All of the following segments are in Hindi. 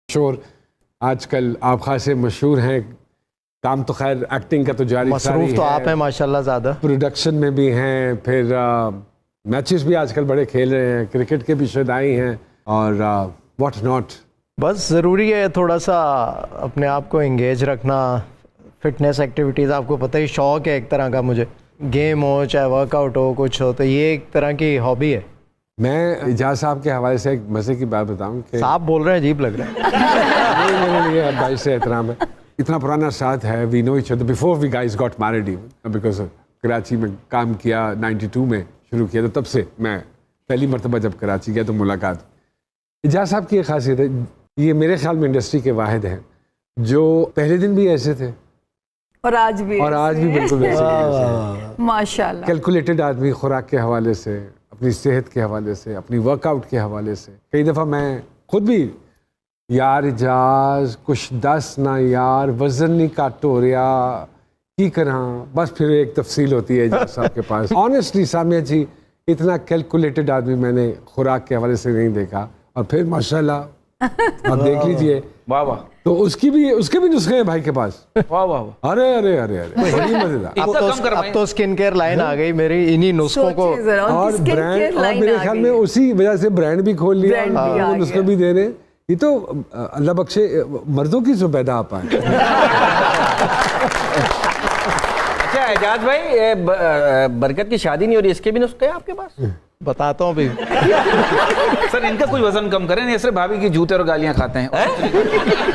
मशहूर आजकल आप खासे मशहूर हैं। काम तो खैर एक्टिंग का तो जारी मसरूफ तो आप हैं माशाल्लाह ज़्यादा, प्रोडक्शन में भी हैं, फिर मैचेस भी आजकल बड़े खेल रहे हैं, क्रिकेट के भी शुदाई हैं और व्हाट नॉट। बस ज़रूरी है थोड़ा सा अपने आप को एंगेज रखना, फिटनेस एक्टिविटीज़। आपको पता ही शौक़ है एक तरह का, मुझे गेम हो चाहे वर्कआउट हो कुछ हो, तो ये एक तरह की हॉबी है। मैं इजाज़ साहब के हवाले से एक मज़े की बात बताऊं कि साहब बोल रहे हैं, अजीब लग रहा है। नहीं, मेरे लिए भाई से एहतराम है। इतना पुराना साथ है, we know each other before we guys got married even, because Karachi में काम किया 92 में शुरू किया, तो तब से मैं पहली मरतबा जब कराची गया तो मुलाकात। इजाज़ साहब की एक खासियत है, ये मेरे ख्याल में इंडस्ट्री के वाहिद हैं जो पहले दिन भी ऐसे थे और आज भी बिल्कुल वैसे माशाल्लाह। कैलकुलेटेड आदमी, खुराक के हवाले से, अपनी सेहत के हवाले से, अपनी वर्कआउट के हवाले से। कई दफ़ा मैं खुद भी यार इजाज़ कुछ दस ना यार, वज़न नहीं घट हो रहा की करा, बस फिर एक तफसील होती है इजाज़ साहब के पास। ऑनेस्टली सामिया जी, इतना कैलकुलेटेड आदमी मैंने खुराक के हवाले से नहीं देखा। और फिर माशाल्लाह आप देख लीजिए, वाह वाह, तो उसके भी नुस्खे हैं भाई के पास। वाह वाह, अरे अरे अरे अरे बड़ी मजेदार। अब तो स्किन केयर लाइन आ गई मेरी इन्हीं नुस्खों को, और ब्रांड, और मेरे ख्याल में उसी वजह से ब्रांड भी खोल लिया, वो नुस्खे भी दे रहे। ये तो अल्लाह बख्शे मर्दों की जुबैदा आप आए। अच्छा एजाज भाई, बरकत की शादी नहीं हो रही, इसके भी नुस्खे हैं आपके पास? बताता हूँ अभी। सर इनका कोई वजन कम करें, नहीं सिर्फ भाभी की जूते और गालियां खाते हैं,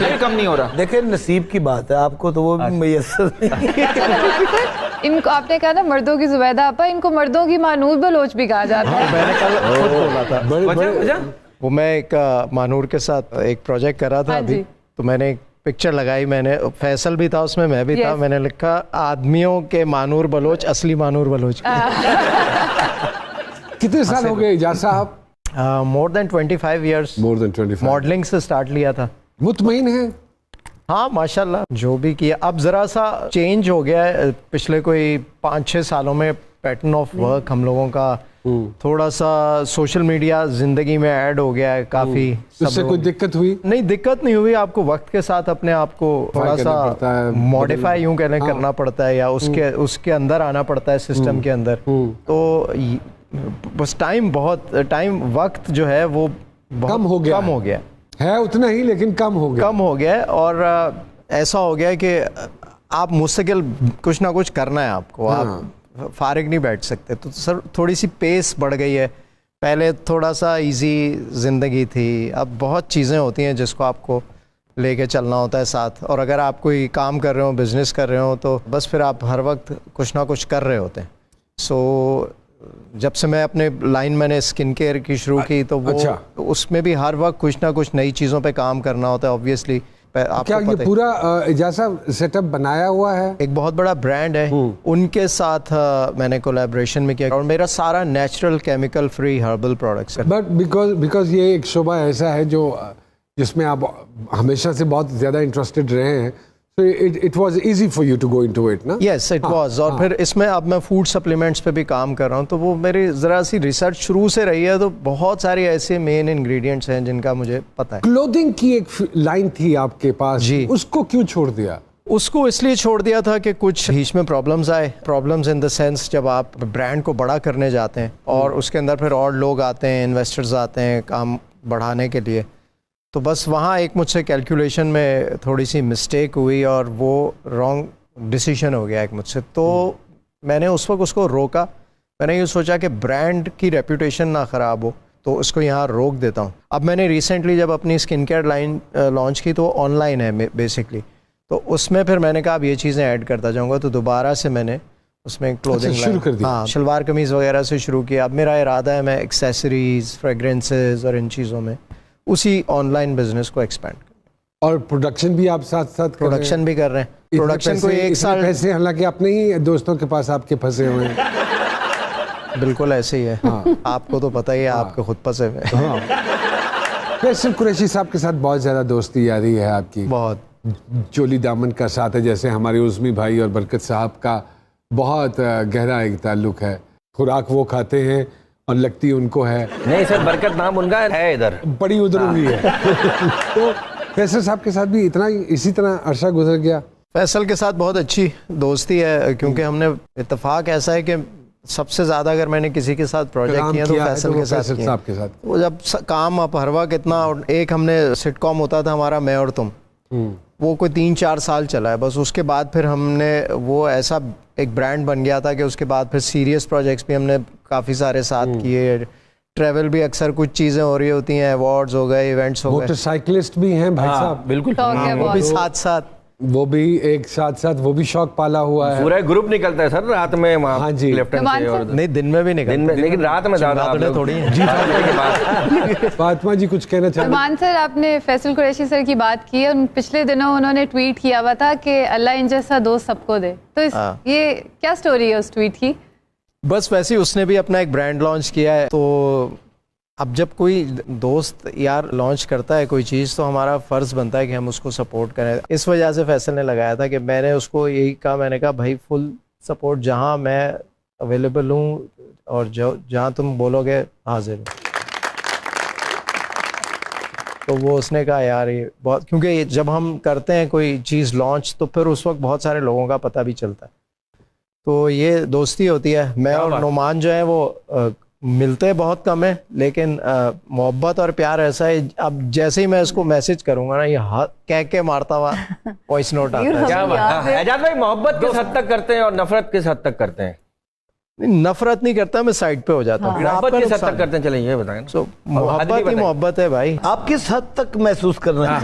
ये कम नहीं हो रहा। देखिए नसीब की बात है, आपको तो वो भी मैसर नहीं। इनको आपने कहा ना मर्दों की जुबैदा आपा, इनको मर्दों की मानूर बलोच भी कहा जाता है। मैंने कल खुद बोला था। वजह वो मैं एक मानूर के साथ एक प्रोजेक्ट कर रहा था अभी, तो मैंने एक पिक्चर लगाई, मैंने फैसल भी था उसमें, मैं भी था, मैंने लिखा आदमियों के मानूर बलोच असली मानूर बलोच। कितने साल हो गए इजाज़ साहब? More than 25 years. More than 25। Modelling से स्टार्ट लिया था। मुतमईन है? हाँ माशाल्लाह, जो भी किया। अब ज़रा सा चेंज हो गया है पिछले कोई 5-6 सालों में, पैटर्न ऑफ वर्क हम लोगों का थोड़ा सा सोशल मीडिया जिंदगी में ऐड हो गया है काफ़ी। उससे कोई दिक्कत हुई? नहीं, दिक्कत नहीं हुई। आपको वक्त के साथ अपने आप को थोड़ा सा मॉडिफाई यूं कहने करना पड़ता है, या उसके अंदर आना पड़ता है सिस्टम के अंदर। तो बस टाइम वक्त जो है वो कम हो गया है, उतना ही लेकिन कम हो गया है। और ऐसा हो गया कि आप मुस्तकिल कुछ ना कुछ करना है आपको, आप फारिग नहीं बैठ सकते। तो सर थोड़ी सी पेस बढ़ गई है। पहले थोड़ा सा इजी ज़िंदगी थी, अब बहुत चीज़ें होती हैं जिसको आपको लेके चलना होता है साथ। और अगर आप कोई काम कर रहे हो, बिज़नेस कर रहे हो, तो बस फिर आप हर वक्त कुछ ना कुछ कर रहे होते हैं। सो जब से मैं अपने लाइन मैंने स्किन केयर की शुरू की, तो वो उसमें भी हर वक्त कुछ ना कुछ नई चीज़ों पे काम करना होता है ऑब्वियसली। क्या ये पूरा इजाज़ साहब सेटअप बनाया हुआ है? एक बहुत बड़ा ब्रांड है, उनके साथ मैंने कोलैबोरेशन में किया, और मेरा सारा natural chemical free herbal products है। बट बिकॉज ये एक शोबा ऐसा है जो जिसमें आप हमेशा से बहुत ज़्यादा इंटरेस्टेड रहे हैं, so it was easy for you to go into it, ना? Yes, it was। और फिर इसमें अब मैं फूड सप्लीमेंट्स पे भी काम कर रहा हूँ, तो वो मेरी ज़रा सी रिसर्च शुरू से रही है, तो बहुत सारे ऐसे मेन इंग्रेडिएंट्स हैं जिनका मुझे पता है। क्लोथिंग की एक लाइन थी आपके पास जी, उसको क्यों छोड़ दिया? उसको इसलिए छोड़ दिया था कि कुछ बीच में प्रॉब्लम्स आए। प्रॉब्लम्स इन द सेंस, जब आप ब्रांड को बड़ा करने जाते हैं और उसके अंदर फिर और लोग आते हैं, इन्वेस्टर्स आते हैं काम बढ़ाने के लिए, तो बस वहाँ एक मुझसे कैलकुलेशन में थोड़ी सी मिस्टेक हुई और वो रॉन्ग डिसीजन हो गया एक मुझसे। तो मैंने उस वक्त उसको रोका। मैंने ये सोचा कि ब्रांड की रेपुटेशन ना ख़राब हो, तो उसको यहाँ रोक देता हूँ। अब मैंने रिसेंटली जब अपनी स्किन केयर लाइन लॉन्च की, तो ऑनलाइन है बेसिकली, तो उसमें फिर मैंने कहा अब ये चीज़ें ऐड करता जाऊँगा। तो दोबारा से मैंने उसमें क्लोथिंग शुरू कर दी। हाँ, शलवार कमीज़ वगैरह से शुरू किया। अब मेरा इरादा है मैं एक्सेसरीज़, फ्रेगरेंसेज और इन चीज़ों में उसी ऑनलाइन बिजनेस को एक्सपेंड कर। और प्रोडक्शन भी आप साथ प्रोडक्शन भी कर रहे हैं। प्रोडक्शन को एक साल पैसे, हालांकि अपने ही दोस्तों के पास आपके फंसे हुए हैं। बिल्कुल ऐसे ही है। हाँ। आपको तो पता ही है, आपके खुद फंसे हुए। वैसे कुरैशी साहब के साथ बहुत ज़्यादा दोस्ती यारी है आपकी, बहुत चोली दामन का साथ है, जैसे हमारे उज़मी भाई और बरकत साहब का बहुत गहरा एक ताल्लुक है। खुराक वो खाते हैं और लगती उनको है। नहीं सर, बरकत नाम उनका है इधर, बड़ी उधर हुई है। तो फैसल साहब के साथ भी इतना इसी तरह अरसा गुजर गया? फैसल के साथ बहुत अच्छी दोस्ती है, क्योंकि हमने इत्तेफाक ऐसा है कि सबसे ज़्यादा अगर मैंने किसी के साथ प्रोजेक्ट किया तो फैसल के साथ किया। साहब के साथ वो जब काम अब हर वक्त इतना, और एक हमने सिटकॉम होता था हमारा मैं और तुम, वो कोई 3-4 साल चला है बस। उसके बाद फिर हमने वो ऐसा एक ब्रांड बन गया था कि उसके बाद फिर सीरियस प्रोजेक्ट्स भी हमने काफ़ी सारे साथ किए। ट्रैवल भी अक्सर कुछ चीज़ें हो रही होती हैं, अवार्ड्स हो गए, इवेंट्स हो गए। मोटरसाइकिलिस्ट भी हैं भाई साहब, बिल्कुल। वो भी साथ साथ, वो भी एक साथ साथ वो भी शौक पाला हुआ है। पूरा ग्रुप निकलता है सर रात में वहाँ। हाँ जी। लेफ्टिनेंट से और नहीं दिन में भी निकलते दिन में, लेकिन रात में ज़्यादा आप लोग- थोड़ी है। जी के बाद फातिमा जी कुछ कहना चाहते हैं? सलमान सर, आपने फैसल कुरैशी सर की बात की है। पिछले दिनों उन्होंने ट्वीट किया हुआ था कि अल्लाह इन जैसा दोस्त सबको दे, तो ये क्या स्टोरी है उस ट्वीट की? बस वैसे ही उसने भी अपना एक ब्रांड लॉन्च किया है। तो अब जब कोई दोस्त यार लॉन्च करता है कोई चीज़, तो हमारा फ़र्ज़ बनता है कि हम उसको सपोर्ट करें। इस वजह से फैसल ने लगाया था कि मैंने उसको यही कहा, मैंने कहा भाई फुल सपोर्ट, जहां मैं अवेलेबल हूं और जो जहां तुम बोलोगे हाजिर हूं। तो वो उसने कहा यार ये बहुत, क्योंकि जब हम करते हैं कोई चीज़ लॉन्च तो फिर उस वक्त बहुत सारे लोगों का पता भी चलता है। तो ये दोस्ती होती है। मैं और नुमान जो है वो मिलते बहुत कम है, लेकिन मोहब्बत और प्यार ऐसा है। अब जैसे ही मैं इसको मैसेज करूंगा ना, ये कह के मारता हुआ वॉइस नोट आता है। क्या बात है। एजाज भाई मोहब्बत किस हद तक करते हैं और नफरत किस हद तक करते हैं? नफरत नहीं करता, मैं साइड पे हो जाता हूँ। मोहब्बत किस हद तक करते हैं, चलिए ये बताएं। मोहब्बत ही मोहब्बत है भाई। आप किस हद तक महसूस कर रहे हैं?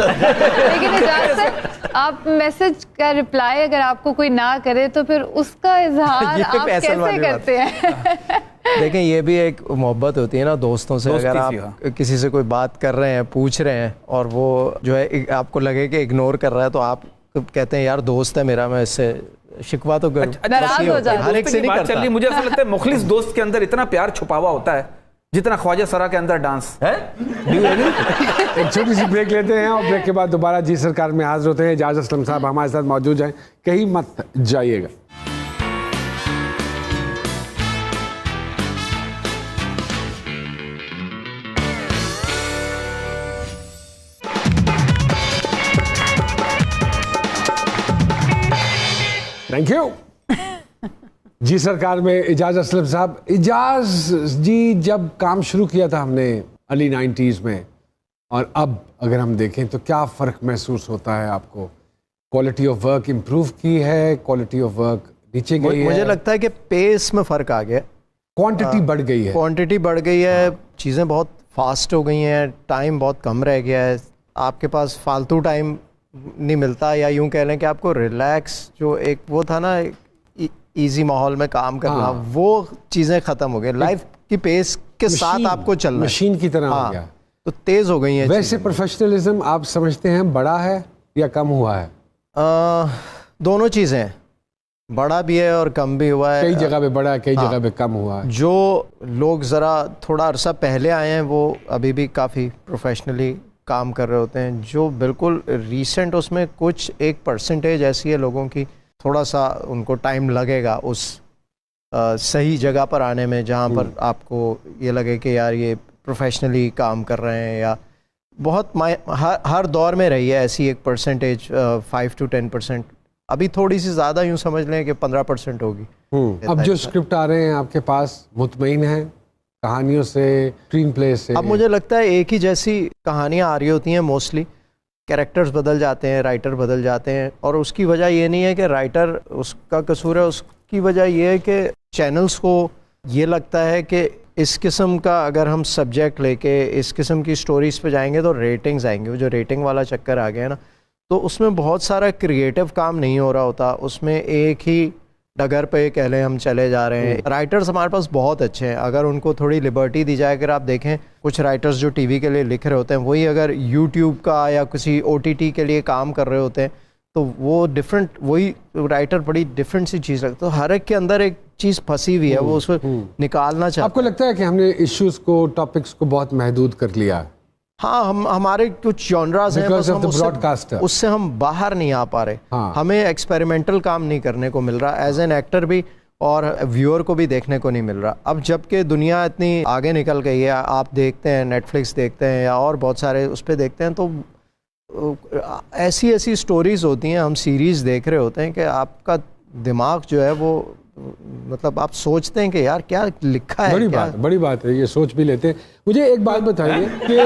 लेकिन एजाज सर, आप मैसेज का रिप्लाई अगर आपको कोई ना करे तो फिर उसका इजहार आप कैसे करते हैं? देखें, ये भी एक मोहब्बत होती है ना दोस्तों से। अगर आप किसी से कोई बात कर रहे हैं, पूछ रहे हैं, और वो जो है आपको लगे कि इग्नोर कर रहा है, तो आप कहते हैं यार दोस्त है मेरा, मैं इससे शिकवा तो करूं। नाराज हो जाते हैं। हर एक से नहीं करता। चलिए, मुझे ऐसा लगता है मुखलिस दोस्त के अंदर इतना प्यार छुपा हुआ होता है जितना ख्वाजा सरा के अंदर डांस है। एक छोटी सी ब्रेक लेते हैं और ब्रेक के बाद दोबारा जी सरकार में हाजिर होते हैं। एजाज असलम साहब हमारे साथ मौजूद हैं, कहीं मत जाइएगा। Thank you. जी सरकार में एजाज असलम साहब। एजाज जी, जब काम शुरू किया था हमने अर्ली 90s में, और अब अगर हम देखें तो क्या फ़र्क महसूस होता है आपको? क्वालिटी ऑफ वर्क इम्प्रूव की है, क्वालिटी ऑफ वर्क नीचे गई है? मुझे लगता है कि पेस में फ़र्क आ गया, क्वांटिटी बढ़ गई है। क्वांटिटी बढ़ गई है, चीज़ें बहुत फास्ट हो गई हैं, टाइम बहुत कम रह गया है, आपके पास फालतू टाइम नहीं मिलता, या यूं कह लें कि आपको रिलैक्स, जो एक वो था ना इजी माहौल में काम करना, वो चीज़ें ख़त्म हो गई। लाइफ की पेस के साथ आपको चलना, मशीन की तरह हो गया, तो तेज़ हो गई है। वैसे प्रोफेशनलिज्म आप समझते हैं बड़ा है या कम हुआ है? दोनों चीज़ें, बड़ा भी है और कम भी हुआ है। कई जगह पे बड़ा है, कई जगह पे कम हुआ है। जो लोग ज़रा थोड़ा अरसा पहले आए हैं वो अभी भी काफ़ी प्रोफेशनली काम कर रहे होते हैं। जो बिल्कुल रीसेंट, उसमें कुछ 1% ऐसी है लोगों की, थोड़ा सा उनको टाइम लगेगा उस सही जगह पर आने में, जहाँ पर आपको ये लगे कि यार ये प्रोफेशनली काम कर रहे हैं। या बहुत हर दौर में रही है ऐसी 1%, 5 to 10%। अभी थोड़ी सी ज़्यादा यूँ समझ लें कि 15% होगी। अब जो स्क्रिप्ट आ रहे हैं आपके पास, मुतमईन हैं कहानियों से, स्क्रीन प्ले से? अब मुझे लगता है एक ही जैसी कहानियाँ आ रही होती हैं मोस्टली, कैरेक्टर्स बदल जाते हैं, राइटर बदल जाते हैं, और उसकी वजह ये नहीं है कि राइटर उसका कसूर है, उसकी वजह ये है कि चैनल्स को ये लगता है कि इस किस्म का अगर हम सब्जेक्ट लेके इस किस्म की स्टोरीज़ पे जाएंगे तो रेटिंग्स आएंगे। वो जो रेटिंग वाला चक्कर आ गया है ना, तो उसमें बहुत सारा क्रिएटिव काम नहीं हो रहा होता, उसमें एक ही डगर पे कह लें हम चले जा रहे हैं। राइटर्स हमारे पास बहुत अच्छे हैं, अगर उनको थोड़ी लिबर्टी दी जाए। अगर आप देखें कुछ राइटर्स जो टीवी के लिए लिख रहे होते हैं, वही अगर यूट्यूब का या किसी OTT के लिए काम कर रहे होते हैं, तो वो डिफरेंट, वही राइटर बड़ी डिफरेंट सी चीज़ लगता है। तो हर एक के अंदर एक चीज़ फंसी हुई है, वो उसको निकालना चाहते हैं। आपको लगता है कि हमने इश्यूज़ को, टॉपिक्स को बहुत महदूद कर लिया? हाँ, हमारे कुछ जॉनरास हैं, बस हम उससे हम बाहर नहीं आ पा रहे। हमें एक्सपेरिमेंटल काम नहीं करने को मिल रहा, एज एन एक्टर भी और व्यूअर को भी देखने को नहीं मिल रहा। अब जबकि दुनिया इतनी आगे निकल गई है, आप देखते हैं नेटफ्लिक्स देखते हैं या और बहुत सारे उस पर देखते हैं, तो ऐसी ऐसी स्टोरीज होती हैं, हम सीरीज़ देख रहे होते हैं कि आपका दिमाग जो है वो मतलब आप सोचते हैं कि यार क्या लिखा है, बड़ी बात है, ये सोच भी लेते हैं। मुझे एक बात बताइए कि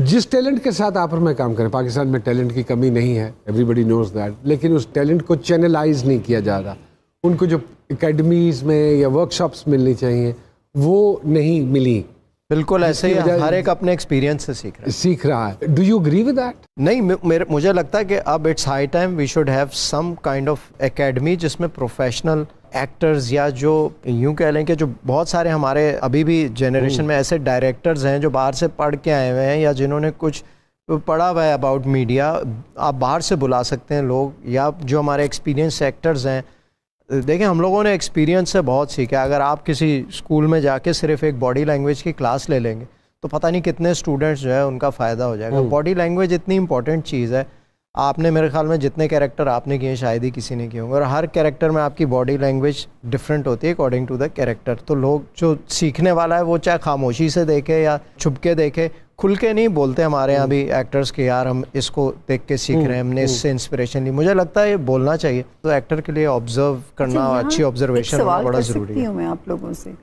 जिस टैलेंट के साथ आप और मैं काम करें, पाकिस्तान में टैलेंट की कमी नहीं है, एवरीबडी नोज दैट, लेकिन उस टैलेंट को चैनलाइज नहीं किया जा रहा। उनको जो एकेडमीज में या वर्कशॉप्स मिलनी चाहिए वो नहीं मिली। बिल्कुल ऐसे ही हर एक अपने एक्सपीरियंस से सीख रहा है। Do you agree with that? नहीं, मुझे लगता है कि अब it's high time we should have some kind of academy जिसमें प्रोफेशनल एक्टर्स या जो यूं कह लें कि जो बहुत सारे हमारे अभी भी जनरेशन में ऐसे डायरेक्टर्स हैं जो बाहर से पढ़ के आए हुए हैं या जिन्होंने कुछ पढ़ा हुआ है अबाउट मीडिया, आप बाहर से बुला सकते हैं लोग, या जो हमारे एक्सपीरियंस एक्टर्स हैं। देखें, हम लोगों ने एक्सपीरियंस से बहुत सीखा। अगर आप किसी स्कूल में जाके सिर्फ एक बॉडी लैंग्वेज की क्लास ले लेंगे तो पता नहीं कितने स्टूडेंट्स जो है उनका फ़ायदा हो जाएगा। बॉडी लैंग्वेज इतनी इंपॉर्टेंट चीज़ है। आपने मेरे ख्याल में जितने कैरेक्टर आपने किए शायद ही किसी ने किए होंगे, और हर कैरेक्टर में आपकी बॉडी लैंग्वेज डिफरेंट होती है अकॉर्डिंग टू द कैरेक्टर। तो लोग जो सीखने वाला है वो चाहे खामोशी से देखे या छुप के देखे, खुल के नहीं बोलते हमारे यहाँ भी एक्टर्स के यार हम इसको देख के सीख रहे हैं, हमने इससे इंस्पिरेशन ली। मुझे लगता है ये बोलना चाहिए। तो एक्टर के लिए ऑब्जर्व करना, अच्छी ऑब्जर्वेशन बड़ा ज़रूरी है। मैं आप लोगों से